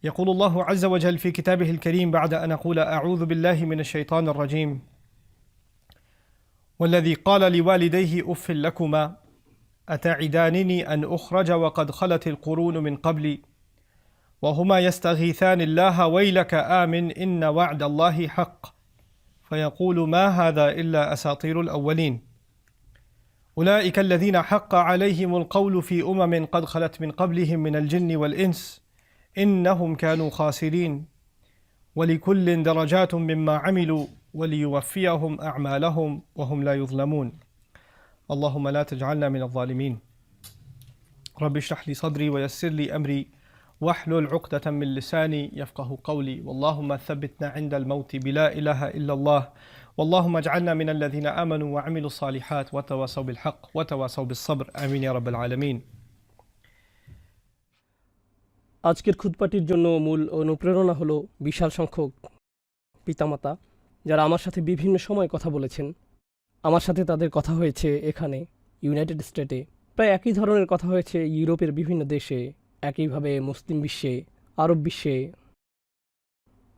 يقول الله عز وجل في كتابه الكريم بعد أن أقول أعوذ بالله من الشيطان الرجيم والذي قال لوالديه أف لكما أتعدانني أن أخرج وقد خلت القرون من قبلي وهما يستغيثان الله ويلك آمن إن وعد الله حق فيقول ما هذا إلا أساطير الأولين أولئك الذين حق عليهم القول في قد خلت من قبلهم من الجن والإنس إنهم كانوا خاسرين ولكل درجات مما عملوا وليوفيهم أعمالهم وهم لا يظلمون اللهم لا تجعلنا من الظالمين رب اشرح لي صدري ويسر لي أمري واحلل عقدة من لساني يفقه قولي واللهم ثبتنا عند الموت بلا إله إلا الله واللهم اجعلنا من الذين آمنوا وعملوا الصالحات وتواصوا بالحق وتواصوا بالصبر آمين يا رب العالمين। আজকের খুতবাটির জন্য মূল অনুপ্রেরণা হলো বিশাল সংখ্যক পিতামাতা যারা আমার সাথে বিভিন্ন সময় কথা বলেছেন। আমার সাথে তাদের কথা হয়েছে এখানে ইউনাইটেড স্টেটে, প্রায় একই ধরনের কথা হয়েছে ইউরোপের বিভিন্ন দেশে, একইভাবে মুসলিম বিশ্বে, আরব বিশ্বে,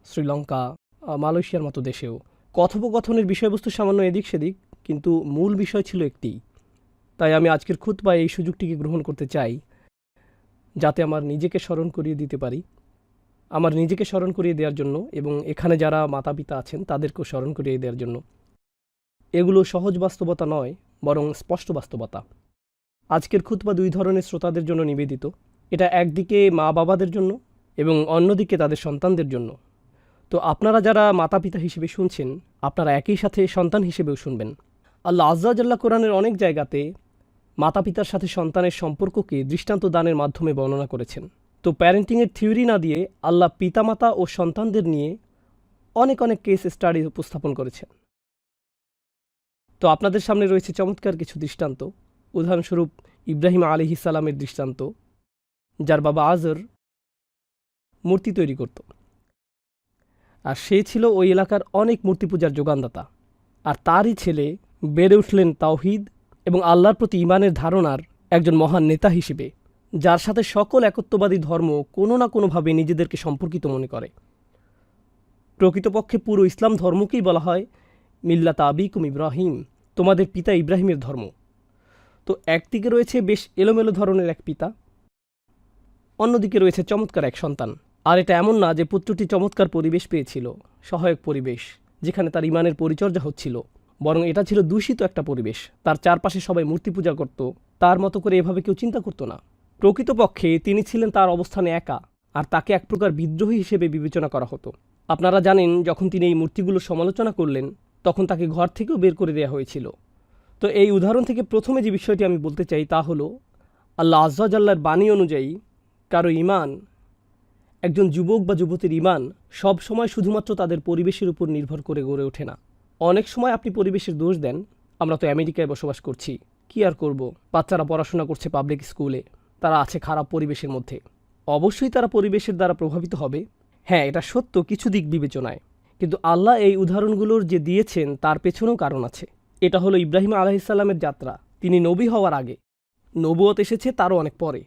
শ্রীলঙ্কা, মালয়েশিয়ার মতো দেশেও। কথোপকথনের বিষয়বস্তু সামান্য এদিক সেদিক, কিন্তু মূল বিষয় ছিল একটি। তাই আমি আজকের খুতবায় এই সুযোগটিকে গ্রহণ করতে চাই যাতে আমার নিজেকে স্মরণ করিয়ে দিতে পারি, আমার নিজেকে স্মরণ করিয়ে দেওয়ার জন্য এবং এখানে যারা মাতা পিতা আছেন তাদেরকেও স্মরণ করিয়ে দেওয়ার জন্য। এগুলো সহজ বাস্তবতা নয়, বরং স্পষ্ট বাস্তবতা। আজকের খুতবা দুই ধরনের শ্রোতাদের জন্য নিবেদিত। এটা একদিকে মা বাবাদের জন্য এবং অন্যদিকে তাদের সন্তানদের জন্য। তো আপনারা যারা মাতা পিতা হিসেবে শুনছেন, আপনারা একই সাথে সন্তান হিসেবেও শুনবেন। আল্লাহ আজ্জা জাল্লা কোরআনের অনেক জায়গাতে মাতা পিতার সাথে সন্তানের সম্পর্ককে দৃষ্টান্ত দানের মাধ্যমে বর্ণনা করেছেন। তো প্যারেন্টিংয়ের থিওরি না দিয়ে আল্লাহ পিতামাতা ও সন্তানদের নিয়ে অনেক অনেক কেস স্টাডি উপস্থাপন করেছেন। তো আপনাদের সামনে রয়েছে চমৎকার কিছু দৃষ্টান্ত। উদাহরণস্বরূপ ইব্রাহিম আলাইহিস সালামের দৃষ্টান্ত, যার বাবা আজর মূর্তি তৈরি করত, আর সে ছিল ওই এলাকার অনেক মূর্তি পূজার যোগানদাতা। আর তারই ছেলে বেড়ে উঠলেন তাওহীদ এবং আল্লাহর প্রতি ঈমানের ধারণার একজন মহান নেতা হিসেবে, যার সাথে সকল একত্ববাদী ধর্ম কোনো না কোনোভাবে নিজেদেরকে সম্পর্কিত মনে করে। প্রকৃতপক্ষে পুরো ইসলাম ধর্মকেই বলা হয় মিল্লাত আবিকুম ইব্রাহিম, তোমাদের পিতা ইব্রাহিমের ধর্ম। তো একদিকে রয়েছে বেশ এলোমেলো ধরনের এক পিতা, অন্যদিকে রয়েছে চমৎকার এক সন্তান। আর এটা এমন না যে পুত্রটি চমৎকার পরিবেশ পেয়েছিল, সহায়ক পরিবেশ যেখানে তার ঈমানের পরিচর্যা হচ্ছিল, বরং এটা ছিল দূষিত একটা পরিবেশ। তার চারপাশে সবাই মূর্তি পূজা করত, তার মতো করে এভাবে কেউ চিন্তা করত না। প্রকৃতপক্ষে তিনি ছিলেন তার অবস্থানে একা, আর তাকে এক প্রকার বিদ্রোহী হিসেবে বিবেচনা করা হতো। আপনারা জানেন, যখন তিনি এই মূর্তিগুলোর সমালোচনা করলেন তখন তাকে ঘর থেকেও বের করে দেওয়া হয়েছিল। তো এই উদাহরণ থেকে প্রথমে যে বিষয়টি আমি বলতে চাই তা হলো, আল্লাহ আজ্জা জাল্লার বাণী অনুযায়ী কারো ঈমান, একজন যুবক বা যুবতীর ঈমান সব সময় শুধুমাত্র তাদের পরিবেশের উপর নির্ভর করে গড়ে ওঠে না। অনেক সময় আপনি পরিবেশের দোষ দেন। আমরা তো আমেরিকায় বসবাস করছি, কি আর করব, বাচ্চারা পড়াশোনা করছে পাবলিক স্কুলে, তারা আছে খারাপ পরিবেশের মধ্যে। অবশ্যই তারা পরিবেশের দ্বারা প্রভাবিত হবে, হ্যাঁ এটা সত্য কিছু দিক বিবেচনায়। কিন্তু আল্লাহ এই উদাহরণগুলোর যে দিয়েছেন তার পেছনেও কারণ আছে। এটা হলো ইব্রাহিম আলাইহিস সালামের যাত্রা। তিনি নবী হওয়ার আগে, নবুয়ত এসেছে তারও অনেক পরে।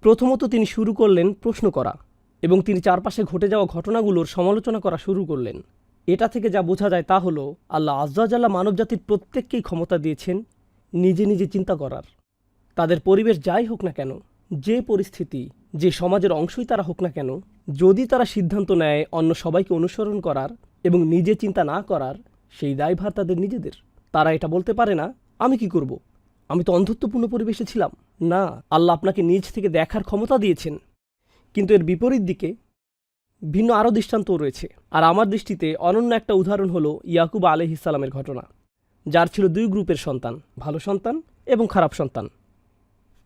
প্রথমত তিনি শুরু করলেন প্রশ্ন করা এবং তিনি চারপাশে ঘটে যাওয়া ঘটনাগুলোর সমালোচনা করা শুরু করলেন। এটা থেকে যা বোঝা যায় তা হলো, আল্লাহ আজ্জা জাল্লা মানবজাতির প্রত্যেককেই ক্ষমতা দিয়েছেন নিজে নিজে চিন্তা করার। তাদের পরিবেশ যাই হোক না কেন, যে পরিস্থিতি, যে সমাজের অংশই তারা হোক না কেন, যদি তারা সিদ্ধান্ত নেয় অন্য সবাইকে অনুসরণ করার এবং নিজে চিন্তা না করার, সেই দায়ভার তাদের নিজেদের। তারা এটা বলতে পারে না আমি কি করব, আমি তো অন্ধত্বপূর্ণ পরিবেশে ছিলাম। না, আল্লাহ আপনাকে নিজ থেকে দেখার ক্ষমতা দিয়েছেন। কিন্তু এর বিপরীত দিকে ভিন্ন আরও দৃষ্টান্তও রয়েছে। আর আমার দৃষ্টিতে অনন্য একটা উদাহরণ হলো ইয়াকুব আলাইহিস সালামের ঘটনা, যার ছিল দুই গ্রুপের সন্তান, ভালো সন্তান এবং খারাপ সন্তান।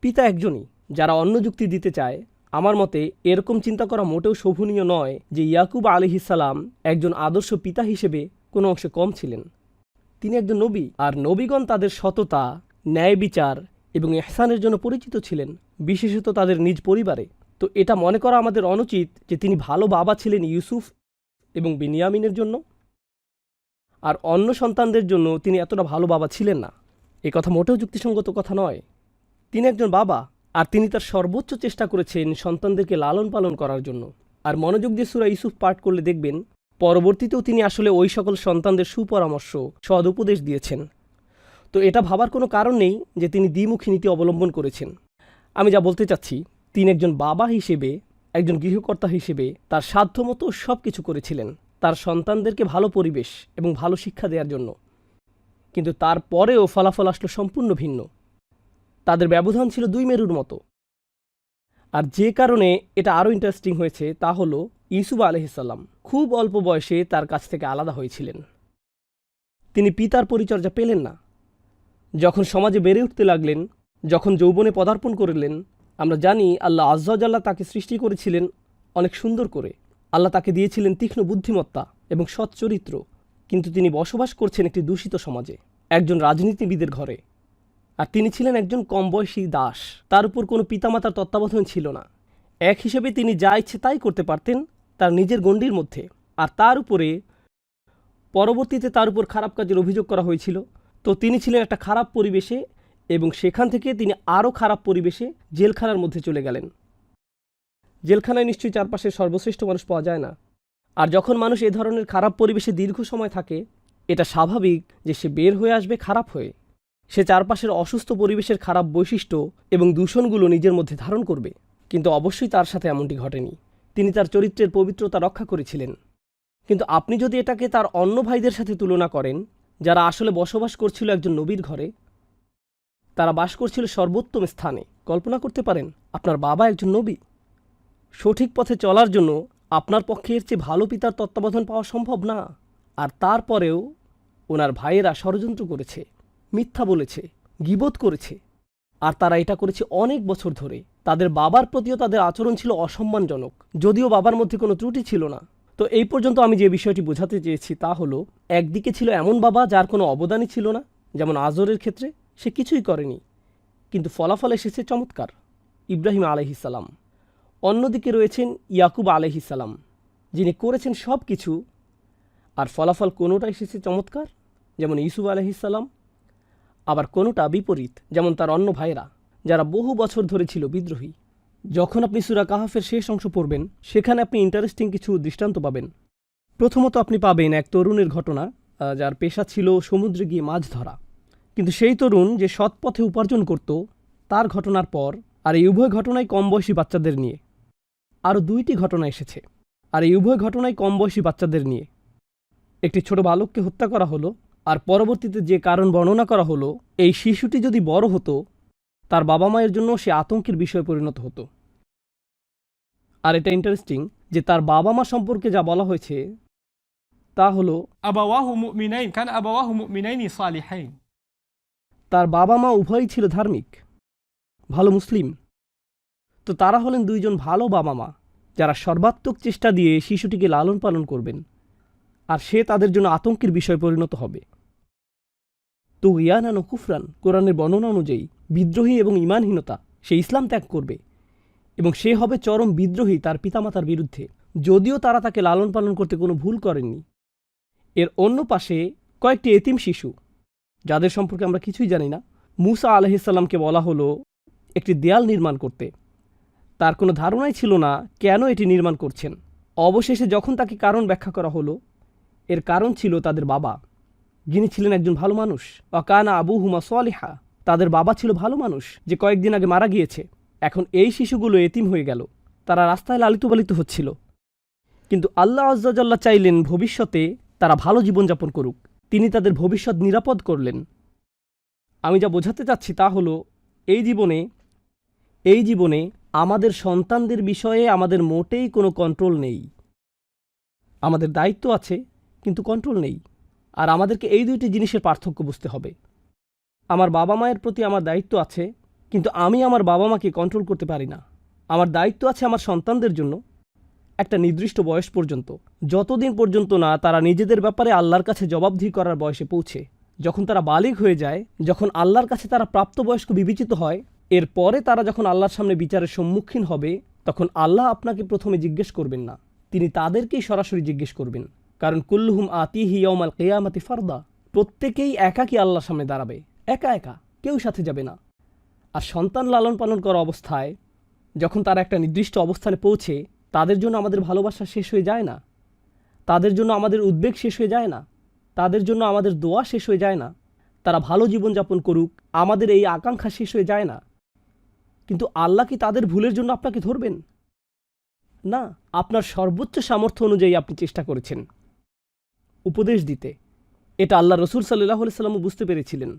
পিতা একজনই। যারা অন্য যুক্তি দিতে চায়, আমার মতে এরকম চিন্তা করা মোটেও শোভনীয় নয় যে ইয়াকুব আলাইহিস সালাম একজন আদর্শ পিতা হিসেবে কোনো অংশে কম ছিলেন। তিনি একজন নবী, আর নবীগণ তাদের সততা, ন্যায় বিচার এবং ইহসানের জন্য পরিচিত ছিলেন, বিশেষত তাদের নিজ পরিবারে। তো এটা মনে করা আমাদের অনুচিত যে তিনি ভালো বাবা ছিলেন ইউসুফ এবং বিনিয়ামিনের জন্য, আর অন্য সন্তানদের জন্য তিনি এতটা ভালো বাবা ছিলেন না। এ কথা মোটেও যুক্তিসঙ্গত কথা নয়। তিনি একজন বাবা, আর তিনি তার সর্বোচ্চ চেষ্টা করেছেন সন্তানদেরকে লালন পালন করার জন্য। আর মনোযোগ দিয়ে সূরা ইউসুফ পাঠ করলে দেখবেন পরবর্তীতেও তিনি আসলে ওই সকল সন্তানদের সুপরামর্শ, সদুপদেশ দিয়েছেন। তো এটা ভাবার কোনো কারণ নেই যে তিনি দ্বিমুখী নীতি অবলম্বন করেছেন। আমি যা বলতে চাচ্ছি, তিনি একজন বাবা হিসেবে, একজন গৃহকর্তা হিসেবে তার সাধ্যমতো সব কিছু করেছিলেন তার সন্তানদেরকে ভালো পরিবেশ এবং ভালো শিক্ষা দেওয়ার জন্য। কিন্তু তারপরেও ফলাফল আসলো সম্পূর্ণ ভিন্ন। তাদের ব্যবধান ছিল 2 মেরুর মতো। আর যে কারণে এটা আরও ইন্টারেস্টিং হয়েছে তা হলো ইউসুফ আলাইহিসসালাম খুব অল্প বয়সে তার কাছ থেকে আলাদা হয়েছিলেন। তিনি পিতার পরিচর্যা পেলেন না। যখন সমাজে বেড়ে উঠতে লাগলেন, যখন যৌবনে পদার্পণ করলেন, আমরা জানি আল্লাহ আজ্জা ওয়া জাল্লা তাকে সৃষ্টি করেছিলেন অনেক সুন্দর করে। আল্লাহ তাকে দিয়েছিলেন তীক্ষ্ণ বুদ্ধিমত্তা এবং সৎ চরিত্র। কিন্তু তিনি বসবাস করছেন একটি দূষিত সমাজে, একজন রাজনীতিবিদের ঘরে। আর তিনি ছিলেন একজন কম বয়সী দাস। তার উপর কোনো পিতামাতার তত্ত্বাবধান ছিল না। এক হিসেবে তিনি যা ইচ্ছে তাই করতে পারতেন তার নিজের গণ্ডির মধ্যে। আর তার উপরে পরবর্তীতে তার উপর খারাপ কাজের অভিযোগ করা হয়েছিল। তো তিনি ছিলেন একটা খারাপ পরিবেশে, এবং সেখান থেকে তিনি আরও খারাপ পরিবেশে জেলখানার মধ্যে চলে গেলেন। জেলখানায় নিশ্চয়ই চারপাশে সর্বশ্রেষ্ঠ মানুষ পাওয়া যায় না। আর যখন মানুষ এ ধরনের খারাপ পরিবেশে দীর্ঘ সময় থাকে, এটা স্বাভাবিক যে সে বের হয়ে আসবে খারাপ হয়ে। সে চারপাশের অসুস্থ পরিবেশের খারাপ বৈশিষ্ট্য এবং দূষণগুলো নিজের মধ্যে ধারণ করবে। কিন্তু অবশ্যই তার সাথে এমনটি ঘটেনি। তিনি তার চরিত্রের পবিত্রতা রক্ষা করেছিলেন। কিন্তু আপনি যদি এটাকে তার অন্য ভাইদের সাথে তুলনা করেন, যারা আসলে বসবাস করছিল একজন নবীর ঘরে, তারা বাস করছিল সর্বোত্তম স্থানে, কল্পনা করতে পারেন আপনার বাবা একজন নবী। সঠিক পথে চলার জন্য আপনার পক্ষে এর চেয়ে ভালো পিতার তত্ত্বাবধান পাওয়া সম্ভব না। আর তারপরেও ওনার ভাইয়েরা ষড়যন্ত্র করেছে, মিথ্যা বলেছে, গীবত করেছে। আর তারা এটা করেছে অনেক বছর ধরে। তাদের বাবার প্রতিও তাদের আচরণ ছিল অসম্মানজনক, যদিও বাবার মধ্যে কোনো ত্রুটি ছিল না। তো এই পর্যন্ত আমি যে বিষয়টি বোঝাতে চেয়েছি তা হলো, একদিকে ছিল এমন বাবা যার কোনো অবদানই ছিল না, যেমন আজরের ক্ষেত্রে সে কিছুই করেনি, কিন্তু ফলাফল এসেছে চমৎকার, ইব্রাহিম আলাইহিসসালাম। অন্যদিকে রয়েছেন ইয়াকুব আলাইহিসসালাম, যিনি করেছেন সব কিছু, আর ফলাফল কোনোটা এসেছে চমৎকার, যেমন ইউসুফ আলাইহিসসালাম, আবার কোনোটা বিপরীত, যেমন তার অন্য ভাইয়েরা, যারা বহু বছর ধরে ছিল বিদ্রোহী। যখন আপনি সূরা কাহাফের শেষ অংশ পড়বেন, সেখানে আপনি ইন্টারেস্টিং কিছু দৃষ্টান্ত পাবেন। প্রথমত আপনি পাবেন এক তরুণের ঘটনা, যার পেশা ছিল সমুদ্রে গিয়ে মাছ ধরা। কিন্তু সেই তরুণ যে সৎ পথে উপার্জন করত, তার ঘটনার পর, আর এই উভয় ঘটনাই কম বয়সী বাচ্চাদের নিয়ে। আরও 2টি ঘটনা এসেছে, আর এই উভয় ঘটনাই কম বয়সী বাচ্চাদের নিয়ে। একটি ছোট বালককে হত্যা করা হলো, আর পরবর্তীতে যে কারণ বর্ণনা করা হলো, এই শিশুটি যদি বড় হতো, তার বাবা মায়ের জন্য সে আতঙ্কের বিষয়ে পরিণত হতো। আর এটা ইন্টারেস্টিং যে তার বাবা মা সম্পর্কে যা বলা হয়েছে তা হলো আবাওয়াহু মুমিনাইন, কান আবাওয়াহু মুমিনাইনি সালিহাইন। তার বাবা মা উভয়ই ছিল ধার্মিক, ভালো মুসলিম। তো তারা হলেন 2 জন ভালো বাবা মা, যারা সর্বাত্মক চেষ্টা দিয়ে শিশুটিকে লালন পালন করবেন, আর সে তাদের জন্য আতঙ্কের বিষয়ে পরিণত হবে। তো ইয়ানান ও কুফরান, কোরআনের বর্ণনা অনুযায়ী বিদ্রোহী এবং ঈমানহীনতা, সে ইসলাম ত্যাগ করবে এবং সে হবে চরম বিদ্রোহী তার পিতামাতার বিরুদ্ধে, যদিও তারা তাকে লালন পালন করতে কোনো ভুল করেননি। এর অন্য পাশে কয়েকটি এতিম শিশু, যাদের সম্পর্কে আমরা কিছুই জানি না। মূসা আলাইহিসসালামকে বলা হলো একটি দেয়াল নির্মাণ করতে। তার কোনো ধারণাই ছিল না কেন এটি নির্মাণ করছেন। অবশেষে যখন তাকে কারণ ব্যাখ্যা করা হলো, এর কারণ ছিল তাদের বাবা, যিনি ছিলেন একজন ভালো মানুষ। ওয়াকানা আবুহুমা সালিহা, তাদের বাবা ছিল ভালো মানুষ, যে কয়েকদিন আগে মারা গিয়েছে। এখন এই শিশুগুলো এতিম হয়ে গেল, তারা রাস্তায় লালিত পালিত হচ্ছিল। কিন্তু আল্লাহ আজ্জা ওয়া জাল্লা চাইলেন ভবিষ্যতে তারা ভালো জীবনযাপন করুক, তিনি তাদের ভবিষ্যৎ নিরাপদ করলেন। আমি যা বোঝাতে চাচ্ছি তা হলো, এই জীবনে আমাদের সন্তানদের বিষয়ে আমাদের মোটেই কোনো কন্ট্রোল নেই। আমাদের দায়িত্ব আছে, কিন্তু কন্ট্রোল নেই। আর আমাদেরকে এই 2টি জিনিসের পার্থক্য বুঝতে হবে। আমার বাবা মায়ের প্রতি আমার দায়িত্ব আছে, কিন্তু আমি আমার বাবা মাকে কন্ট্রোল করতে পারি না। আমার দায়িত্ব আছে আমার সন্তানদের জন্য একটা নির্দিষ্ট বয়স পর্যন্ত, যতদিন পর্যন্ত না তারা নিজেদের ব্যাপারে আল্লাহর কাছে জবাবদিহি করার বয়সে পৌঁছে। যখন তারা বালিগ হয়ে যায়, যখন আল্লাহর কাছে তারা প্রাপ্তবয়স্ক বিবেচিত হয়, এরপরে তারা যখন আল্লাহর সামনে বিচারের সম্মুখীন হবে, তখন আল্লাহ আপনাকে প্রথমে জিজ্ঞেস করবেন না, তিনি তাদেরকেই সরাসরি জিজ্ঞেস করবেন। কারণ কুল্লুহুম আতিহি ইয়াউমাল কিয়ামাতি ফারদা, প্রত্যেকেই একাকী আল্লাহর সামনে দাঁড়াবে, একা একা, কেউ সাথে যাবে না। আর সন্তান লালন পালন করা অবস্থায় যখন তারা একটা নির্দিষ্ট অবস্থানে পৌঁছে, তাদের জন্য আমাদের ভালোবাসা শেষ হয়ে যায় না, তাদের জন্য আমাদের উদ্বেগ শেষ হয়ে যায় না, তাদের জন্য আমাদের দোয়া শেষ হয়ে যায় না, তারা ভালো জীবনযাপন করুক, আমাদের এই আকাঙ্ক্ষা শেষ হয়ে যায় না। কিন্তু আল্লাহ কি তাদের ভুলের জন্য আপনাকে ধরবেন? না, আপনার সর্বোচ্চ সামর্থ্য অনুযায়ী আপনি চেষ্টা করেছেন উপদেশ দিতে। এটা আল্লাহ রসুল সাল্লাল্লাহু আলাইহি সাল্লামও বুঝতে পেরেছিলেন।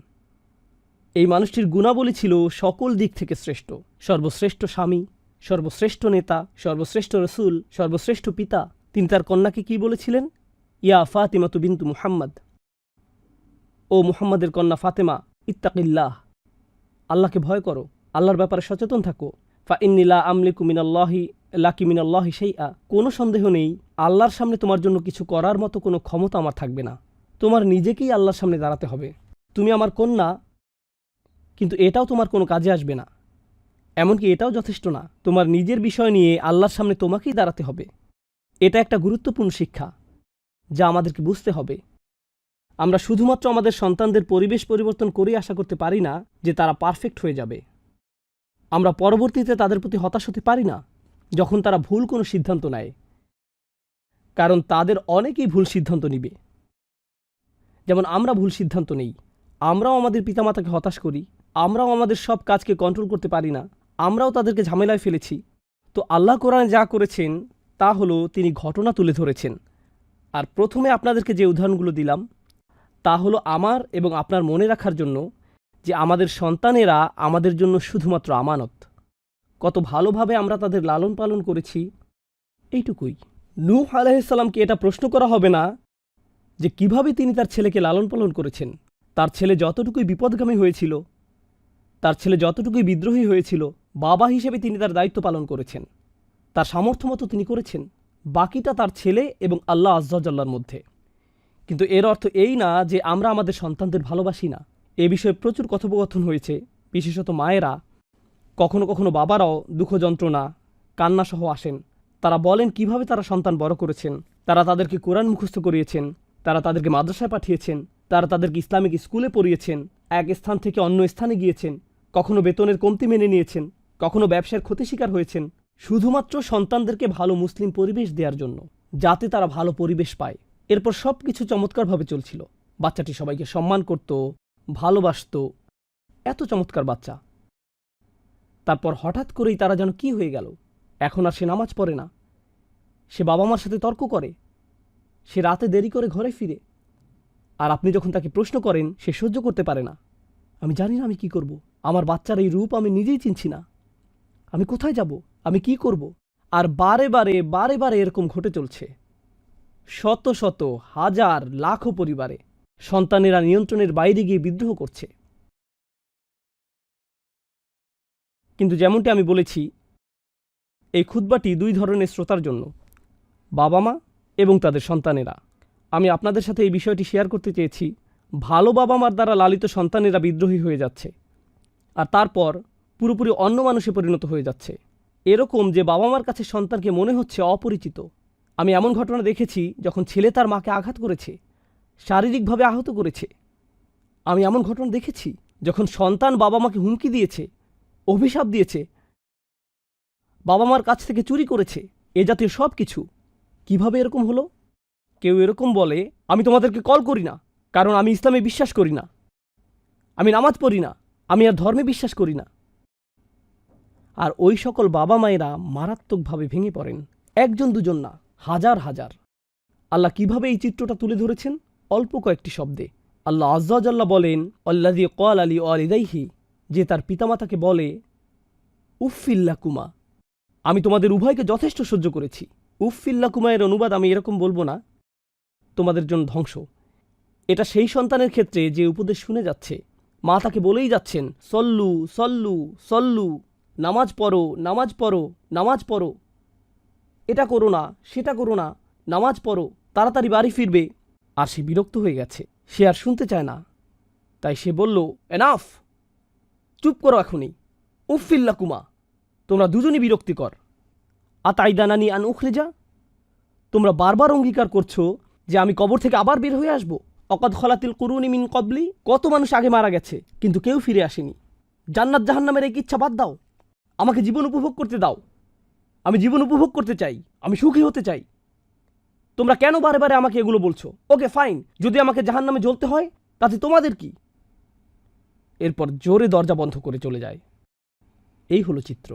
এই মানুষটির গুণাবলী ছিল সকল দিক থেকে শ্রেষ্ঠ, সর্বশ্রেষ্ঠ স্বামী, সর্বশ্রেষ্ঠ নেতা, সর্বশ্রেষ্ঠ রসুল, সর্বশ্রেষ্ঠ পিতা। তিনি তার কন্যাকে কি বলেছিলেন? ইয়া ফাতিমাতু বিনতু মুহাম্মদ, ও মুহাম্মদের কন্যা ফাতেমা, ইত্তাকিল্লাহ, আল্লাহকে ভয় করো, আল্লাহর ব্যাপারে সচেতন থাকো। ফা ইন্নী লা আমলিকু মিনাল্লাহি লাকি মিনাল্লাহি শাইআ, কোনো সন্দেহ নেই আল্লাহর সামনে তোমার জন্য কিছু করার মতো কোনো ক্ষমতা আমার থাকবে না। তোমার নিজেকেই আল্লাহর সামনে দাঁড়াতে হবে। তুমি আমার কন্যা, কিন্তু এটাও তোমার কোনো কাজে আসবে না। এমনকি এটাও যথেষ্ট না, তোমার নিজের বিষয় নিয়ে আল্লাহর সামনে তোমাকেই দাঁড়াতে হবে। এটা একটা গুরুত্বপূর্ণ শিক্ষা যা আমাদেরকে বুঝতে হবে। আমরা শুধুমাত্র আমাদের সন্তানদের পরিবেশ পরিবর্তন করেই আশা করতে পারি না যে তারা পারফেক্ট হয়ে যাবে। আমরা পরবর্তীতে তাদের প্রতি হতাশ হতে পারি না যখন তারা ভুল কোনো সিদ্ধান্ত নেয়, কারণ তাদের অনেকেই ভুল সিদ্ধান্ত নিবে। যেমন আমরা ভুল সিদ্ধান্ত নেই, আমরাও আমাদের পিতামাতাকে হতাশ করি, আমরাও আমাদের সব কাজকে কন্ট্রোল করতে পারি না, আমরাও তাদেরকে ঝামেলায় ফেলেছি। তো আল্লাহ কোরআনে যা করেছেন তা হলো তিনি ঘটনা তুলে ধরেছেন। আর প্রথমে আপনাদেরকে যে উদাহরণগুলো দিলাম তা হলো আমার এবং আপনার মনে রাখার জন্য যে আমাদের সন্তানেরা আমাদের জন্য শুধুমাত্র আমানত। কত ভালোভাবে আমরা তাদের লালন পালন করেছি, এইটুকুই। নূহ আলাইহিস সালামকে এটা প্রশ্ন করা হবে না যে কিভাবে তিনি তার ছেলেকে লালন পালন করেছেন। তার ছেলে যতটুকুই বিপদগামী হয়েছিল, তার ছেলে যতটুকুই বিদ্রোহী হয়েছিল, বাবা হিসেবে তিনি তার দায়িত্ব পালন করেছেন, তার সামর্থ্য মতো তিনি করেছেন। বাকিটা তার ছেলে এবং আল্লাহ আজ্জা ওয়া জাল্লার মধ্যে। কিন্তু এর অর্থ এই না যে আমরা আমাদের সন্তানদের ভালোবাসি না। এ বিষয়ে প্রচুর কথোপকথন হয়েছে, বিশেষত মায়েরা, কখনো কখনো বাবারাও দুঃখ যন্ত্রণা কান্নাসহ আসেন। তারা বলেন কিভাবে তারা সন্তান বড় করেছেন, তারা তাদেরকে কোরআন মুখস্থ করিয়েছেন, তারা তাদেরকে মাদ্রাসায় পাঠিয়েছেন, তারা তাদেরকে ইসলামিক স্কুলে পড়িয়েছেন, এক স্থান থেকে অন্য স্থানে গিয়েছেন, কখনো বেতনের কমতি মেনে নিয়েছেন, কখনো ব্যবসার ক্ষতি শিকার হয়েছেন, শুধুমাত্র সন্তানদেরকে ভালো মুসলিম পরিবেশ দেওয়ার জন্য, যাতে তারা ভালো পরিবেশ পায়। এরপর সব কিছু চমৎকারভাবে চলছিল। বাচ্চাটি সবাইকে সম্মান করত, ভালোবাসত, এত চমৎকার বাচ্চা। তারপর হঠাৎ করেই তারা যেন কি হয়ে গেল। এখন আর সে নামাজ পড়ে না, সে বাবা মার সাথে তর্ক করে, সে রাতে দেরি করে ঘরে ফিরে। আর আপনি যখন তাকে প্রশ্ন করেন, সে সহ্য করতে পারে না। আমি জানি না আমি কি করব, আমার বাচ্চার এই রূপ আমি নিজেই চিনছি না, আমি কোথায় যাব, আমি কি করব। আর বারে বারে বারে বারে এরকম ঘটে চলছে। শত শত হাজার লাখো পরিবারে সন্তানেরা নিয়ন্ত্রণের বাইরে গিয়ে বিদ্রোহ করছে। কিন্তু যেমনটি আমি বলেছি, এই খুতবাটি দুই ধরনের শ্রোতার জন্য, বাবা মা এবং তাদের সন্তানেরা। আমি আপনাদের সাথে এই বিষয়টি শেয়ার করতে চেয়েছি। ভালো বাবা মার দ্বারা লালিত সন্তানেরা বিদ্রোহী হয়ে যাচ্ছে, আর তারপর পুরোপুরি অন্য মানুষে পরিণত হয়ে যাচ্ছে। এরকম যে বাবা মার কাছে সন্তানকে মনে হচ্ছে অপরিচিত। আমি এমন ঘটনা দেখেছি যখন ছেলে তার মাকে আঘাত করেছে, শারীরিকভাবে আহত করেছে। আমি এমন ঘটনা দেখেছি যখন সন্তান বাবা মাকে হুমকি দিয়েছে, অভিশাপ দিয়েছে, বাবা মার কাছ থেকে চুরি করেছে, এ জাতীয় সব কিছু। কিভাবে এরকম হলো? কেউ এরকম বলে, আমি তোমাদেরকে কল করি না, কারণ আমি ইসলামে বিশ্বাস করি না, আমি নামাজ পড়ি না, আমি আর ধর্মে বিশ্বাস করি না। আর ওই সকল বাবা মায়েরা মারাত্মকভাবে ভেঙে পড়েন। একজন দুজন না, হাজার হাজার। আল্লাহ কিভাবে এই চিত্রটা তুলে ধরেছেন? অল্প কয়েকটি শব্দে। আল্লাহ আজ্জা ওয়া জাল্লা বলেন, আল্লাযী ক্বালা লিওয়ালিদাইহি, যে তার পিতামাতাকে বলে, উফফিল্লাকুমা, আমি তোমাদের উভয়কে যথেষ্ট সহ্য করেছি। উফফিল্লাকুমা এর অনুবাদ আমি এরকম বলবো না, তোমাদের জন্য ধ্বংস। এটা সেই সন্তানের ক্ষেত্রে যে উপদেশ শুনে যাচ্ছে, মা তাকে বলেই যাচ্ছেন, সল্লু সল্লু সল্লু, নামাজ পড়ো নামাজ পড়ো নামাজ পড়ো, এটা করো না সেটা করো না, নামাজ পড়ো, তাড়াতাড়ি বাড়ি ফিরবে। আর সে বিরক্ত হয়ে গেছে, সে আর শুনতে চায় না। তাই সে বলল, এনাফ, চুপ করো এখনই। উফফিল্লাকুমা, তোমরা দুজনই বিরক্তিকর। আতাইদানানি আন উখরিজা, তোমরা বারবার অঙ্গীকার করছো যে আমি কবর থেকে আবার বের হয়ে আসব। অকাদ খলাতিল কুরুনি মিন কবলি, কত মানুষ আগে মারা গেছে কিন্তু কেউ ফিরে আসেনি। জান্নাত জাহান্নামের এই ইচ্ছা বাদ দাও, আমাকে জীবন উপভোগ করতে দাও। আমি জীবন উপভোগ করতে চাই, আমি সুখী হতে চাই। তোমরা কেন বারে বারে আমাকে এগুলো বলছো? ওকে ফাইন, যদি আমাকে জাহান্নামে জ্বলতে হয় তাতে তোমাদের কি? এরপর জোরে দরজা বন্ধ করে চলে যায়। এই হলো চিত্র।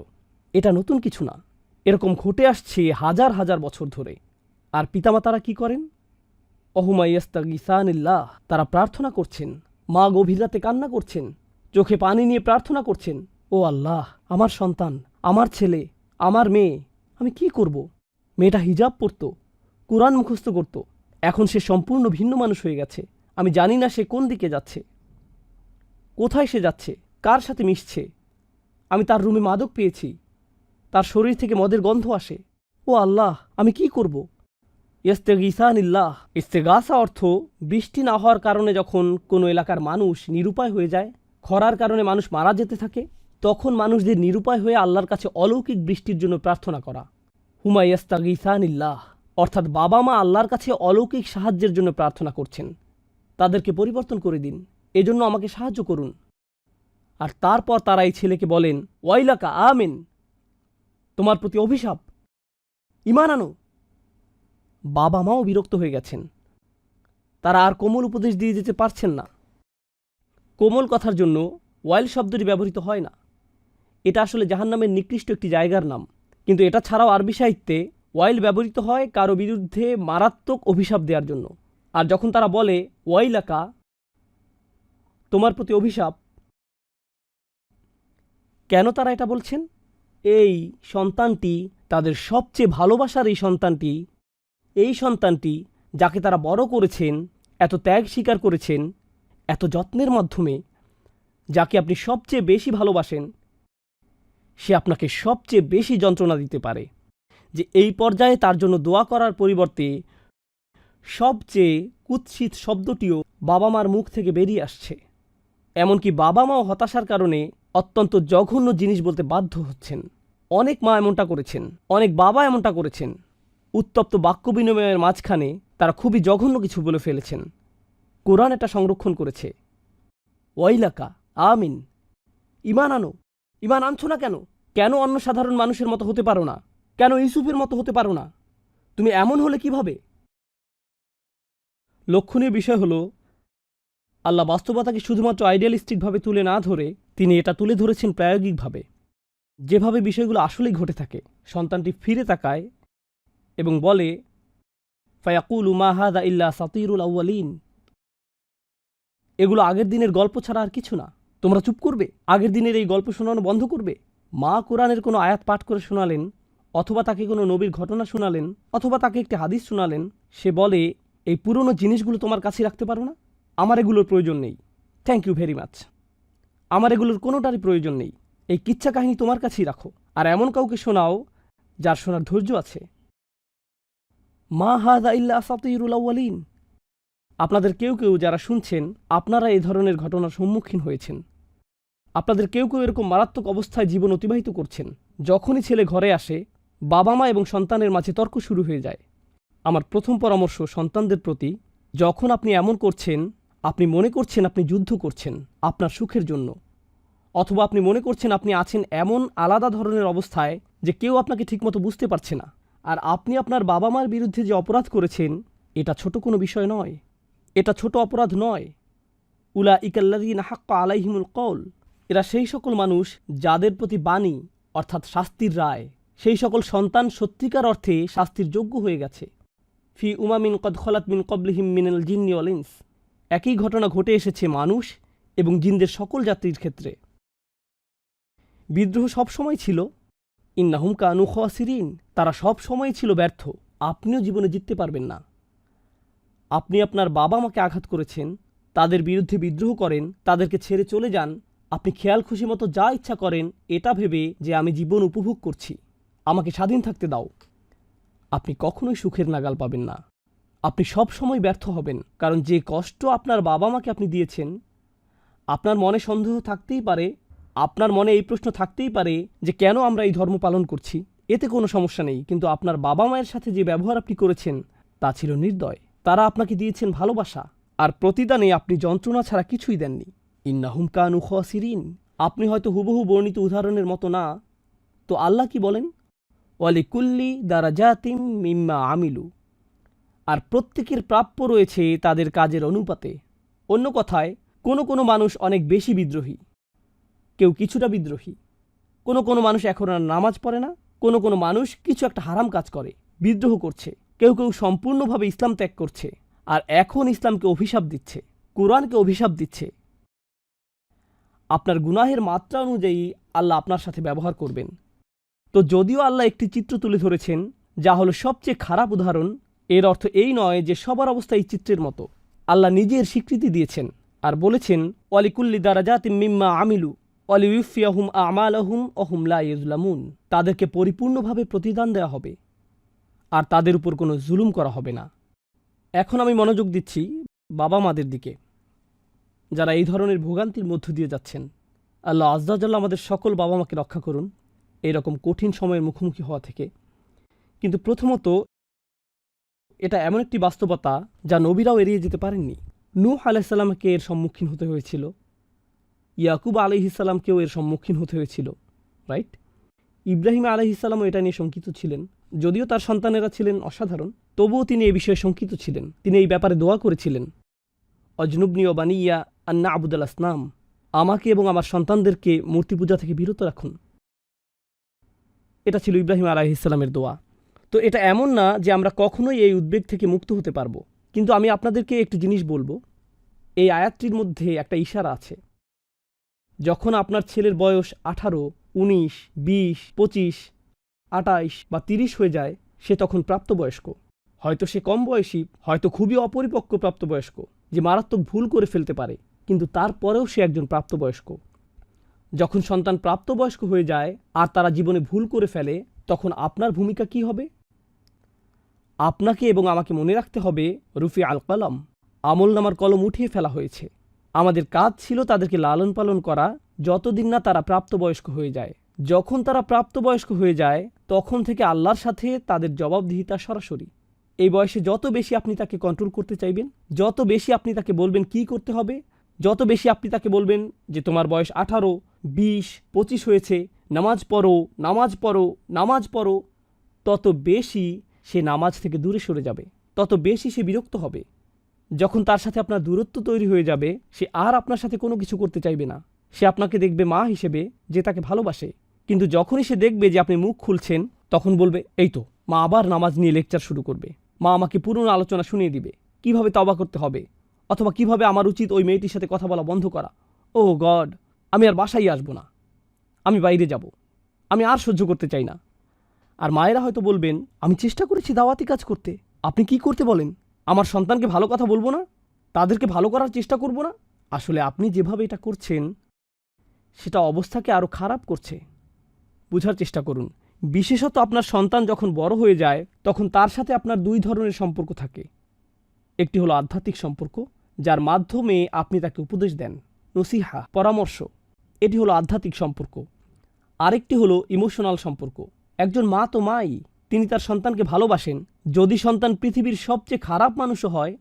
এটা নতুন কিছু না, এরকম ঘটে আসছে হাজার হাজার বছর ধরে। আর পিতামাতারা কি করেন? অহুমাইয়াস্তাগিসানিল্লাহ, তারা প্রার্থনা করছেন, মা গভীর রাতে কান্না করছেন, চোখে পানি নিয়ে প্রার্থনা করছেন, ও আল্লাহ, আমার সন্তান, আমার ছেলে, আমার মেয়ে, আমি কি করব? মেয়েটা হিজাব পরত, কোরআন মুখস্থ করত, এখন সে সম্পূর্ণ ভিন্ন মানুষ হয়ে গেছে। আমি জানি না সে কোন দিকে যাচ্ছে, কোথায় সে যাচ্ছে, কার সাথে মিশছে। আমি তার রুমে মাদক পেয়েছি, তার শরীর থেকে মদের গন্ধ আসে। ও আল্লাহ, আমি কি করব? ইস্তেগিসানিল্লাহ, ইস্তেগাসা অর্থ বৃষ্টি না হওয়ার কারণে যখন কোনো এলাকার মানুষ নিরুপায় হয়ে যায়, খরার কারণে মানুষ মারা যেতে থাকে, তখন মানুষদের নিরুপায় হয়ে আল্লাহর কাছে অলৌকিক বৃষ্টির জন্য প্রার্থনা করা। হুমাইয়াস্তাগিসানিল্লাহ অর্থাৎ বাবা মা আল্লাহর কাছে অলৌকিক সাহায্যের জন্য প্রার্থনা করছেন, তাদেরকে পরিবর্তন করে দিন, এজন্য আমাকে সাহায্য করুন। আর তারপর তারা এই ছেলেকে বলেন, ওয়াইলাকা আমিন, তোমার প্রতি অভিশাপ, ঈমান আনো। বাবা মাও বিরক্ত হয়ে গেছেন, তারা আর কোমল উপদেশ দিয়ে যেতে পারছেন না। কোমল কথার জন্য ওয়াইল শব্দটি ব্যবহৃত হয় না, এটা আসলে জাহান্নামের নিকৃষ্ট একটি জায়গার নাম। কিন্তু এটা ছাড়াও আরবি সাহিত্যে ওয়াইল ব্যবহৃত হয় কারো বিরুদ্ধে মারাত্মক অভিশাপ দেওয়ার জন্য। আর যখন তারা বলে ওয়াইলাকা, তোমার প্রতি অভিশাপ, কেন তারা এটা বলছেন? এই সন্তানটি, তাদের সবচেয়ে ভালোবাসার এই সন্তানটি যাকে তারা বড় করেছেন, এত ত্যাগ স্বীকার করেছেন, এত যত্নের মাধ্যমে, যাকে আপনি সবচেয়ে বেশি ভালোবাসেন, সে আপনাকে সবচেয়ে বেশি যন্ত্রণা দিতে পারে। যে এই পর্যায়ে তার জন্য দোয়া করার পরিবর্তে সবচেয়ে কুৎসিত শব্দটিও বাবা মার মুখ থেকে বেরিয়ে আসছে। এমনকি বাবা মাও হতাশার কারণে অত্যন্ত জঘন্য জিনিস বলতে বাধ্য হচ্ছেন। অনেক মা এমনটা করেছেন, অনেক বাবা এমনটা করেছেন। উত্তপ্ত বাক্য বিনিময়ের মাঝখানে তারা খুবই জঘন্য কিছু বলে ফেলেছেন। কোরআন এটা সংরক্ষণ করেছে। ওয়াইলাকা আমিন, ঈমান আনো। ঈমান আনছো না কেন? কেন অন্য সাধারণ মানুষের মতো হতে পারো না? কেন ইউসুফের মতো হতে পারো না? তুমি এমন হলে কিভাবে? লক্ষণীয় বিষয় হলো, আল্লাহ বাস্তবতাকে শুধুমাত্র আইডিয়ালিস্টিকভাবে তুলে না ধরে তিনি এটা তুলে ধরেছেন প্রায়োগিকভাবে, যেভাবে বিষয়গুলো আসলেই ঘটে থাকে। সন্তানটি ফিরে তাকায় এবং বলে, ফায়াকুলু মা হাযা ইল্লা সাতিরুল আউয়ালিন, এগুলো আগের দিনের গল্প ছাড়া আর কিছু না। তোমরা চুপ করবে? আগের দিনের এই গল্প শোনানো বন্ধ করবে? মা কোরআনের কোনো আয়াত পাঠ করে শোনালেন, অথবা তাকে কোনো নবীর ঘটনা শোনালেন, অথবা তাকে একটি হাদিস শোনালেন, সে বলে, এই পুরনো জিনিসগুলো তোমার কাছে রাখতে পারো না? আমার এগুলোর প্রয়োজন নেই, থ্যাংক ইউ ভেরি মাচ। আমার এগুলোর কোনোটারই প্রয়োজন নেই, এই কিচ্ছা কাহিনী তোমার কাছেই রাখো। আর এমন কাউকে শোনাও যার শোনার ধৈর্য আছে। মা হাযা ইল্লা আসাতিরুল আউয়ালিন। আপনাদের কেউ কেউ যারা শুনছেন, আপনারা এই ধরনের ঘটনার সম্মুখীন হয়েছেন। আপনাদের কেউ কেউ এরকম মারাত্মক অবস্থায় জীবন অতিবাহিত করছেন। যখনই ছেলে ঘরে আসে, বাবা মা এবং সন্তানের মাঝে তর্ক শুরু হয়ে যায়। আমার প্রথম পরামর্শ সন্তানদের প্রতি, যখন আপনি এমন করছেন, আপনি মনে করছেন আপনি যুদ্ধ করছেন আপনার সুখের জন্য, অথবা আপনি মনে করছেন আপনি আছেন এমন আলাদা ধরনের অবস্থায় যে কেউ আপনাকে ঠিকমতো বুঝতে পারছে না, আর আপনি আপনার বাবা মার বিরুদ্ধে যে অপরাধ করেছেন, এটা ছোট কোনো বিষয় নয়, এটা ছোট অপরাধ নয়। উলাইকাল্লাযীনা হাক্কা আলাইহিমুল কওল, এরা সেই সকল মানুষ যাদের প্রতি বাণী অর্থাৎ শাস্তির রায়, সেই সকল সন্তান সত্যিকার অর্থে শাস্তির যোগ্য হয়ে গেছে। ফি উমামিন কদ খলাত মিন কবলিহিম মিনাল জিন্নি ওয়াল ইনস, একই ঘটনা ঘটে এসেছে মানুষ এবং জিনদের সকল জাতির ক্ষেত্রে। বিদ্রোহ সবসময় ছিল, ইন্নাহুম কানু খাসিরিন, তারা সব সময় ছিল ব্যর্থ। আপনিও জীবনে জিততে পারবেন না। আপনি আপনার বাবা মাকে আঘাত করেছেন, তাদের বিরুদ্ধে বিদ্রোহ করেন, তাদেরকে ছেড়ে চলে যান, আপনি খেয়াল খুশি মতো যা ইচ্ছা করেন এটা ভেবে যে আমি জীবন উপভোগ করছি, আমাকে স্বাধীন থাকতে দাও। আপনি কখনোই সুখের নাগাল পাবেন না। আপনি সব সময় ব্যর্থ হবেন, কারণ যে কষ্ট আপনার বাবা মাকে আপনি দিয়েছেন, আপনার মনে সন্দেহ থাকতেই পারে, আপনার মনে এই প্রশ্ন থাকতেই পারে যে কেন আমরা এই ধর্ম পালন করছি। এতে কোনো সমস্যা নেই, কিন্তু আপনার বাবা মায়ের সাথে যে ব্যবহার আপনি করেছেন তা ছিল নির্দয়। তারা আপনাকে দিয়েছেন ভালোবাসা, আর প্রতিদানে আপনি যন্ত্রণা ছাড়া কিছুই দেননি। ইন্নাহুম কানু খাসিরিন, আপনি হয়তো হুবহু বর্ণিত উদাহরণের মতো না, তো আল্লাহ কি বলেন? ওয়ালিকুল্লি দারাজাতিম মিম্মা আমিলু, আর প্রত্যেকের প্রাপ্য রয়েছে তাদের কাজের অনুপাতে। অন্য কথায়, কোনো কোনো মানুষ অনেক বেশি বিদ্রোহী, কেউ কিছুটা বিদ্রোহী। কোনো কোনো মানুষ এখন আর নামাজ পড়ে না, কোনো কোনো মানুষ কিছু একটা হারাম কাজ করে, বিদ্রোহ করছে। কেউ কেউ সম্পূর্ণভাবে ইসলাম ত্যাগ করছে, আর এখন ইসলামকে অভিশাপ দিচ্ছে, কোরআনকে অভিশাপ দিচ্ছে। আপনার গুনাহের মাত্রা অনুযায়ী আল্লাহ আপনার সাথে ব্যবহার করবেন। তো যদিও আল্লাহ একটি চিত্র তুলে ধরেছেন, যা হলো সবচেয়ে খারাপ উদাহরণ, এর অর্থ এই নয় যে সবার অবস্থা এই চিত্রের মতো। আল্লাহ নিজের স্বীকৃতি দিয়েছেন আর বলেছেন, ওয়ালিকুল্লি দারাজাতিম মিম্মা আমিলু ওয়ালিউফিয়াহুম আমালাহুম ওহুম লা ইউজলামুন, তাদেরকে পরিপূর্ণভাবে প্রতিদান দেওয়া হবে আর তাদের উপর কোনো জুলুম করা হবে না। এখন আমি মনোযোগ দিচ্ছি বাবা মাদের দিকে, যারা এই ধরনের ভোগান্তির মধ্য দিয়ে যাচ্ছেন। আল্লাহ আজ্জা ওয়া জাল্লা আমাদের সকল বাবা মাকে রক্ষা করুন এইরকম কঠিন সময়ের মুখোমুখি হওয়া থেকে। কিন্তু প্রথমত, এটা এমন একটি বাস্তবতা যা নবীরাও এড়িয়ে যেতে পারেননি। নূহ আলাইহিস সালামকে এর সম্মুখীন হতে হয়েছিল, ইয়াকুব আলাইহিস সালামকেও এর সম্মুখীন হতে হয়েছিল, রাইট? ইব্রাহিম আলাইহিস সালামও এটা নিয়ে শঙ্কিত ছিলেন। যদিও তার সন্তানেরা ছিলেন অসাধারণ, তবুও তিনি এই বিষয়ে শঙ্কিত ছিলেন। তিনি এই ব্যাপারে দোয়া করেছিলেন, অজনুবনি ও বানিয়া আন্না আবুদাল আসনাম, আমাকে এবং আমার সন্তানদেরকে মূর্তি পূজা থেকে বিরত রাখুন। এটা ছিল ইব্রাহিম আলাইহিস সালামের দোয়া। তো এটা এমন না যে আমরা কখনোই এই উদ্বেগ থেকে মুক্ত হতে পারবো। কিন্তু আমি আপনাদেরকে একটি জিনিস বলবো, এই আয়াতটির মধ্যে একটা ইশারা আছে। যখন আপনার ছেলের বয়স 18, 19, 20, 25, 28 বা 30 হয়ে যায়, সে তখন প্রাপ্তবয়স্ক। হয়তো সে কম বয়সী, হয়তো খুবই অপরিপক্ক প্রাপ্তবয়স্ক, যে মারাত্মক ভুল করে ফেলতে পারে, কিন্তু তারপরেও সে একজন প্রাপ্তবয়স্ক। যখন সন্তান প্রাপ্তবয়স্ক হয়ে যায় আর তারা জীবনে ভুল করে ফেলে, তখন আপনার ভূমিকা কি হবে? আপনাকে এবং আমাকে মনে রাখতে হবে, রুফি আল কলম, আমলনামার কলম উঠিয়ে ফেলা হয়েছে। আমাদের কাজ ছিল তাদেরকে লালন পালন করা যতদিন না তারা প্রাপ্তবয়স্ক হয়ে যায়। যখন তারা প্রাপ্তবয়স্ক হয়ে যায়, তখন থেকে আল্লাহর সাথে তাদের জবাবদিহিতা সরাসরি। এই বয়সে যত বেশি আপনি তাকে কন্ট্রোল করতে চাইবেন, যত বেশি আপনি তাকে বলবেন কি করতে হবে, যত বেশি আপনি তাকে বলবেন যে তোমার বয়স 18, 20, 25 হয়েছে, নামাজ পড়ো, নামাজ পড়ো, নামাজ পড়ো, তত বেশি সে নামাজ থেকে দূরে সরে যাবে, তত বেশি সে বিরক্ত হবে। যখন তার সাথে আপনার দূরত্ব তৈরি হয়ে যাবে, সে আর আপনার সাথে কোনো কিছু করতে চাইবে না। সে আপনাকে দেখবে মা হিসেবে, যে তাকে ভালোবাসে। কিন্তু যখনই সে দেখবে যে আপনি মুখ খুলছেন, তখন বলবে, এই তো মা আবার নামাজ নিয়ে লেকচার শুরু করবে। মা আমাকে পুরনো আলোচনা শুনিয়ে দিবে, কিভাবে তওবা করতে হবে, অথবা কিভাবে আমার উচিত ওই মেয়েটির সাথে কথা বলা বন্ধ করা। ও গড, আমি আর বাসায় আসবো না, আমি বাইরে যাব, আমি আর সহ্য করতে চাই না। আর মায়েরা হয়তো বলবেন, আমি চেষ্টা করেছি দাওয়াতি কাজ করতে, আপনি কি করতে বলেন? আমার সন্তানকে ভালো কথা বলবো না, তাদেরকে ভালো করার চেষ্টা করব না? আসলে আপনি যেভাবে এটা করছেন, সেটা অবস্থাকে আরও খারাপ করছে। বুঝার চেষ্টা করুন। বিশেষত আপনার সন্তান যখন বড় হয়ে যায়, তখন তার সাথে আপনার দুই ধরনের সম্পর্ক থাকে। একটি হলো আধ্যাত্মিক সম্পর্ক, যার মাধ্যমে আপনি তাকে উপদেশ দেন, নসিহা, পরামর্শ, এটি হলো আধ্যাত্মিক সম্পর্ক। আরেকটি হলো ইমোশনাল সম্পর্ক। একজন মা তো মাই, তিনি তার সন্তানকে ভালোবাসেন। যদি সন্তান পৃথিবীর সবচেয়ে খারাপ মানুষও হয়,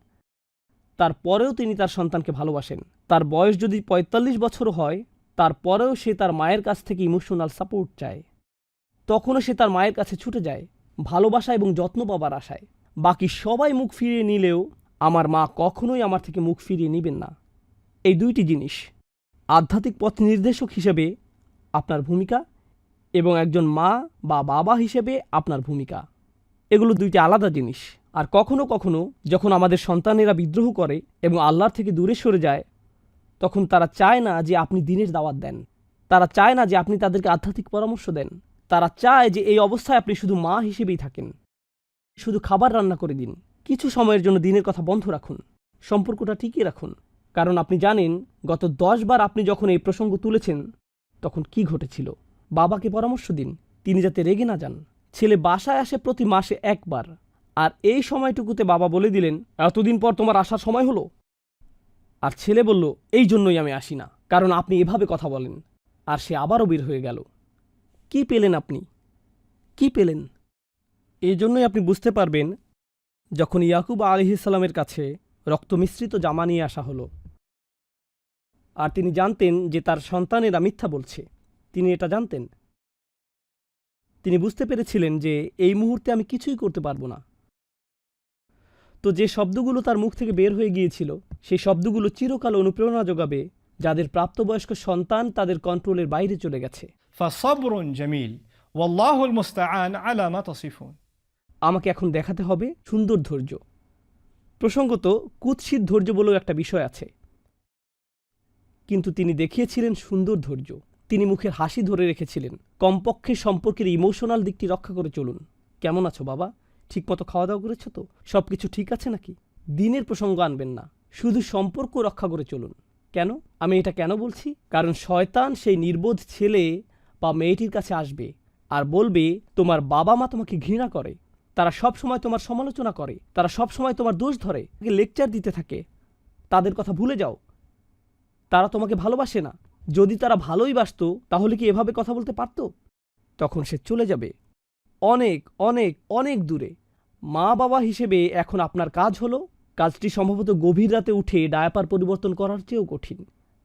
তারপরেও তিনি তার সন্তানকে ভালোবাসেন। তার বয়স যদি 45 বছরও হয়, তারপরেও সে তার মায়ের কাছ থেকে ইমোশনাল সাপোর্ট চায়। তখনও সে তার মায়ের কাছে ছুটে যায়, ভালোবাসা এবং যত্ন পাবার আশায়। বাকি সবাই মুখ ফিরিয়ে নিলেও আমার মা কখনোই আমার থেকে মুখ ফিরিয়ে নেবেন না। এই দুইটি জিনিস, আধ্যাত্মিক পথ নির্দেশক হিসেবে আপনার ভূমিকা এবং একজন মা বা বাবা হিসেবে আপনার ভূমিকা, এগুলো দুইটি আলাদা জিনিস। আর কখনো কখনো যখন আমাদের সন্তানেরা বিদ্রোহ করে এবং আল্লাহর থেকে দূরে সরে যায়, তখন তারা চায় না যে আপনি দ্বীনের দাওয়াত দেন, তারা চায় না যে আপনি তাদেরকে আধ্যাত্মিক পরামর্শ দেন। তারা চায় যে এই অবস্থায় আপনি শুধু মা হিসেবেই থাকেন, শুধু খাবার রান্না করে দিন, কিছু সময়ের জন্য দ্বীনের কথা বন্ধ রাখুন, সম্পর্কটা টিকিয়ে রাখুন। কারণ আপনি জানেন, গত 10 বার আপনি যখন এই প্রসঙ্গ তুলেছেন, তখন কি ঘটেছিল। বাবাকে পরামর্শ দিন, তিনি যাতে রেগে না যান। ছেলে বাসায় আসে প্রতি মাসে একবার, আর এই সময়টুকুতে বাবা বলে দিলেন, এতদিন পর তোমার আসার সময় হলো। আর ছেলে বলল, এই জন্যই আমি আসি না, কারণ আপনি এভাবে কথা বলেন। আর সে আবারও বের হয়ে গেল। কি পেলেন আপনি? কি পেলেন? এই জন্যই আপনি বুঝতে পারবেন, যখন ইয়াকুব আলাইহিস সালামের কাছে রক্ত মিশ্রিত জামা নিয়ে আসা হলো, আর তিনি জানতেন যে তার সন্তানেরা মিথ্যা বলছে। তিনি এটা জানতেন। তিনি বুঝতে পেরেছিলেন যে এই মুহূর্তে আমি কিছুই করতে পারবো না। তো যে শব্দগুলো তার মুখ থেকে বের হয়ে গিয়েছিল, সেই শব্দগুলো চিরকাল অনুপ্রেরণা যোগাবে যাদের প্রাপ্তবয়স্ক সন্তান তাদের কন্ট্রোলের বাইরে চলে গেছে। فصبر جميل والله المستعان على ما تصفون। আমাকে এখন দেখাতে হবে সুন্দর ধৈর্য। প্রসঙ্গত কুৎসিত ধৈর্য বলেও একটা বিষয় আছে, কিন্তু তিনি দেখিয়েছিলেন সুন্দর ধৈর্য। তিনি মুখের হাসি ধরে রেখেছিলেন। কমপক্ষে সম্পর্কের ইমোশনাল দিকটি রক্ষা করে চলুন। কেমন আছো বাবা? ঠিকমতো খাওয়া দাওয়া করেছো তো? সব কিছু ঠিক আছে নাকি? দিনের প্রসঙ্গ আনবেন না, শুধু সম্পর্ক রক্ষা করে চলুন। কেন? আমি এটা কেন বলছি? কারণ শয়তান সেই নির্বোধ ছেলে বা মেয়েটির কাছে আসবে আর বলবে তোমার বাবা মা তোমাকে ঘৃণা করে, তারা সব সময় তোমার সমালোচনা করে, তারা সব সময় তোমার দোষ ধরে, লেকচার দিতে থাকে। তাদের কথা ভুলে যাও, তারা তোমাকে ভালোবাসে না। যদি তারা ভালোই বাসতো তাহলে কি এভাবে কথা বলতে পারতো? তখন সে চলে যাবে অনেক অনেক অনেক দূরে। মা বাবা হিসেবে এখন আপনার কাজ হলো, কাজটি সম্ভবত গভীর রাতে উঠে ডায়াপার পরিবর্তন করার চেয়েও কঠিন,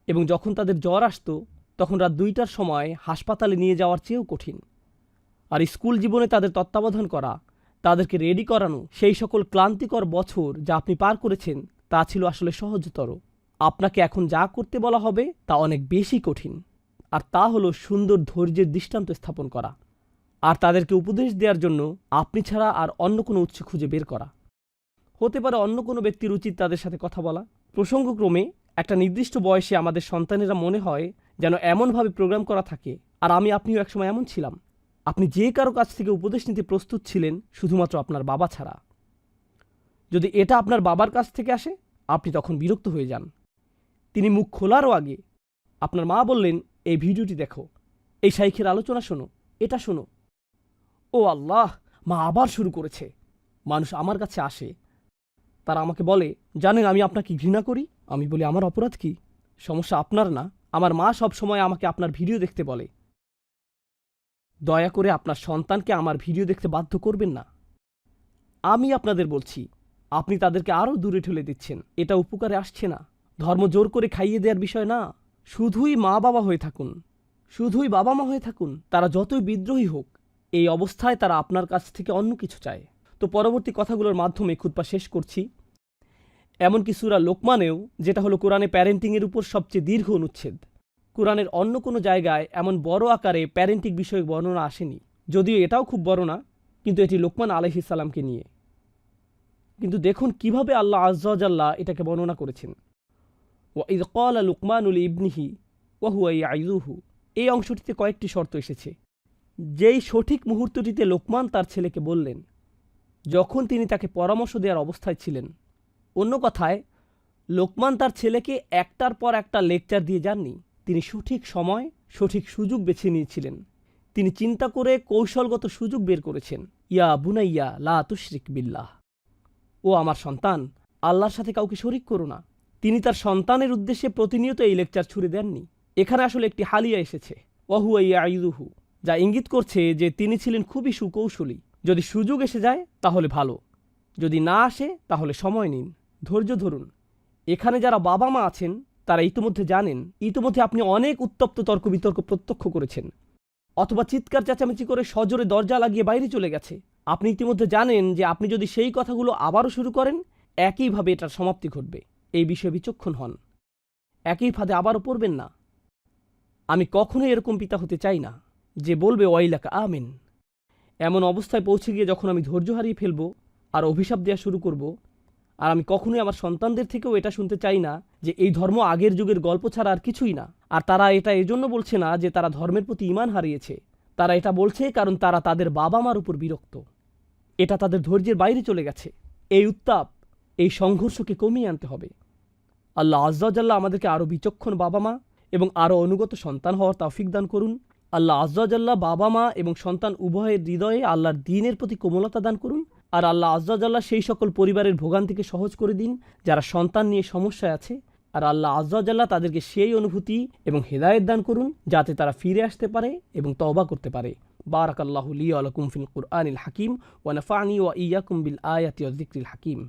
এবং যখন তাদের জ্বর আসতো তখন রাত 2টার সময় হাসপাতালে নিয়ে যাওয়ার চেয়েও কঠিন। আর স্কুল জীবনে তাদের তত্ত্বাবধান করা, তাদেরকে রেডি করানো, সেই সকল ক্লান্তিকর বছর যা আপনি পার করেছেন তা ছিল আসলে সহজতর। আপনাকে এখন যা করতে বলা হবে তা অনেক বেশি কঠিন, আর তা হলো সুন্দর ধৈর্যের দৃষ্টান্ত স্থাপন করা, আর তাদেরকে উপদেশ দেওয়ার জন্য আপনি ছাড়া আর অন্য কোনো উৎস খুঁজে বের করা। হতে পারে অন্য কোনো ব্যক্তির উচিত তাদের সাথে কথা বলা। প্রসঙ্গক্রমে একটা নির্দিষ্ট বয়সে আমাদের সন্তানেরা মনে হয় যেন এমনভাবে প্রোগ্রাম করা থাকে, আর আপনিও একসময় এমন ছিলাম। আপনি যে কারো কাছ থেকে উপদেশ নিতে প্রস্তুত ছিলেন শুধুমাত্র আপনার বাবা ছাড়া। যদি এটা আপনার বাবার কাছ থেকে আসে আপনি তখন বিরক্ত হয়ে যান। তিনি মুখ খোলারও আগে আপনার মা বললেন, এই ভিডিওটি দেখো, এই শাইখের আলোচনা শোনো, এটা শোনো। ও আল্লাহ, মা আবার শুরু করেছে। মানুষ আমার কাছে আসে, তারা আমাকে বলে, জানেন আমি আপনাকে ঘৃণা করি। আমি বলি, আমার অপরাধ কি? সমস্যা আপনার না। আমার মা সব সময় আমাকে আপনার ভিডিও দেখতে বলে। দয়া করে আপনার সন্তানকে আমার ভিডিও দেখতে বাধ্য করবেন না। আমি আপনাদের বলছি, আপনি তাদেরকে আরও দূরে ঠেলে দিচ্ছেন। এটা উপকারে আসছে না। ধর্ম জোর করে খাইয়ে দেওয়ার বিষয় না। শুধুই মা বাবা হয়ে থাকুন, শুধুই বাবা মা হয়ে থাকুন। তারা যতই বিদ্রোহী হোক, এই অবস্থায় তারা আপনার কাছ থেকে অন্য কিছু চায়। তো পরবর্তী কথাগুলোর মাধ্যমে খুতবা শেষ করছি। এমনকি সূরা লোকমানেও, যেটা হলো কোরআনে প্যারেন্টিংয়ের উপর সবচেয়ে দীর্ঘ অনুচ্ছেদ, কোরআনের অন্য কোনো জায়গায় এমন বড় আকারে প্যারেন্টিং বিষয়ক বর্ণনা আসেনি। যদিও এটাও খুব বড় না, কিন্তু এটি লোকমান আলাইহিস সালামকে নিয়ে। কিন্তু দেখুন কিভাবে আল্লাহ আযজা ওয়া জাল্লা এটাকে বর্ণনা করেছেন। ওয়া ইয ক্বালা লুকমানু লিইবনিহি ওয়া হুয়া ইয়াইযুহু, এই অংশটিতে কয়েকটি শর্ত এসেছে। যেই সঠিক মুহূর্তটিতে লোকমান তার ছেলেকে বললেন, যখন তিনি তাকে পরামর্শ দেওয়ার অবস্থায় ছিলেন। অন্য কথায়, লোকমান তার ছেলেকে একটার পর একটা লেকচার দিয়ে যাননি। তিনি সঠিক সময়, সঠিক সুযোগ বেছে নিয়েছিলেন। তিনি চিন্তা করে কৌশলগত সুযোগ বের করেছেন। ইয়া বুনাইয়া লা তুশরিক বিল্লাহ, ও আমার সন্তান, আল্লাহর সাথে কাউকে শরিক করো না। তিনি তার সন্তানের উদ্দেশ্যে প্রতিনিয়ত এই লেকচার ছুড়ে দেননি। এখানে আসলে একটি হালিয়া এসেছে, ওয়া হুয়া ইয়াইযুহু, যা ইঙ্গিত করছে যে তিনি ছিলেন খুবই সুকৌশলী। যদি সুযোগ এসে যায় তাহলে ভালো, যদি না আসে তাহলে সময় নিন, ধৈর্য ধরুন। এখানে যারা বাবা মা আছেন তারা ইতিমধ্যে জানেন, ইতিমধ্যে আপনি অনেক উত্তপ্ত তর্ক বিতর্ক প্রত্যক্ষ করেছেন, অথবা চিৎকার চেঁচামেচি করে সজোরে দরজা লাগিয়ে বাইরে চলে গেছে। আপনি ইতিমধ্যে জানেন যে আপনি যদি সেই কথাগুলো আবারও শুরু করেন, একইভাবে এটার সমাপ্তি ঘটবে। এই বিষয়ে বিচক্ষণ হন, একই ফাঁদে আবারও পড়বেন না। আমি কখনোই এরকম পিতা হতে চাই না যে বলবে ওয়াইলাকা আমিন। এমন অবস্থায় পৌঁছে গিয়ে যখন আমি ধৈর্য হারিয়ে ফেলব আর অভিশাপ দেওয়া শুরু করব। আর আমি কখনোই আমার সন্তানদের থেকেও এটা শুনতে চাই না যে এই ধর্ম আগের যুগের গল্প ছাড়া আর কিছুই না। আর তারা এটা এজন্য বলছে না যে তারা ধর্মের প্রতি ঈমান হারিয়েছে, তারা এটা বলছে কারণ তারা তাদের বাবা মার উপর বিরক্ত। এটা তাদের ধৈর্যের বাইরে চলে গেছে। এই উত্তাপ, এই সংঘর্ষকে কমিয়ে আনতে হবে। আল্লাহ আযজা ওয়া জাল্লা আমাদেরকে আরও বিচক্ষণ বাবা মা এবং আরও অনুগত সন্তান হওয়ার তৌফিক দান করুন। আল্লাহ আযজা ওয়া জাল্লা বাবা মা এবং সন্তান উভয়ের হৃদয়ে আল্লাহর দ্বীনের প্রতি কোমলতা দান করুন। আর আল্লাহ আযজা ওয়া জাল্লা সেই সকল পরিবারের ভোগান্তিকে সহজ করে দিন যারা সন্তান নিয়ে সমস্যায় আছে। আর আল্লাহ আযজা ওয়া জাল্লা তাদেরকে সেই অনুভূতি এবং হেদায়েত দান করুন যাতে তারা ফিরে আসতে পারে এবং তওবা করতে পারে। বারাকাল্লাহু লি ওয়া লাকুম ফিল কুরআনিল হাকিম ওয়া নাফা'নি ওয়া ইয়্যাকুম বিল আয়াতি ওয়াজ যিকরিল হাকিম।